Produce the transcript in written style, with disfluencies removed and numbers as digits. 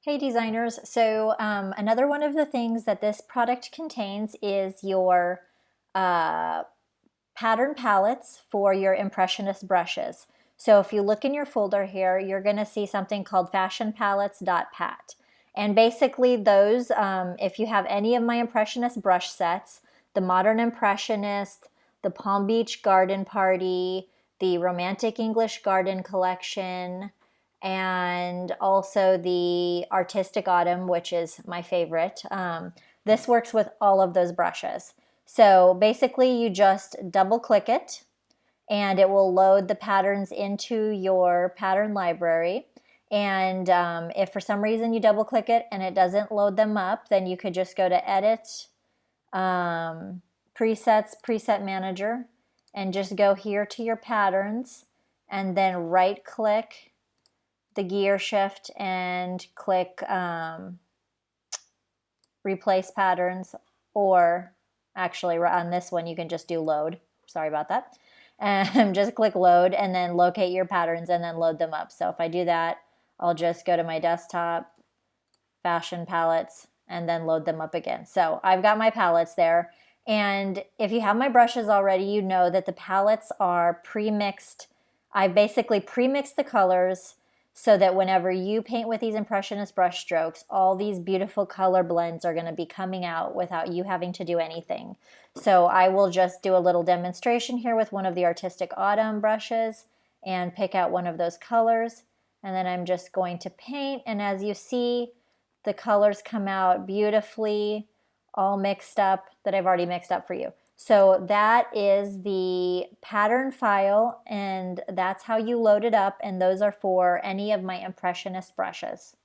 Hey designers, so another one of the things that this product contains is your uh, pattern palettes for your Impressionist brushes. So if you look in your folder here, you're going to see something called fashionpalettes.pat. And basically those, if you have any of my Impressionist brush sets, the Modern Impressionist, the Palm Beach Garden Party, the Romantic English Garden Collection, and also the Artistic Autumn, which is my favorite. This works with all of those brushes. So basically you just double click it and it will load the patterns into your pattern library. And if for some reason you double click it and it doesn't load them up, then you could just go to Edit, Presets, Preset Manager, and just go here to your patterns and then right click the gear shift and click Replace Patterns, or actually on this one you can just do Load. Sorry about that. And just click Load and then locate your patterns and then load them up. So if I do that, I'll just go to my desktop, Fashion Palettes, and then load them up again. So I've got my palettes there. And if you have my brushes already, you know that the palettes are pre-mixed. I basically pre-mixed the colors so that whenever you paint with these Impressionist brush strokes, all these beautiful color blends are going to be coming out without you having to do anything. So I will just do a little demonstration here with one of the Artistic Autumn brushes and pick out one of those colors. And then I'm just going to paint. And as you see, the colors come out beautifully, all mixed up, that I've already mixed up for you. So that is the pattern file, and that's how you load it up, and those are for any of my Impressionist brushes.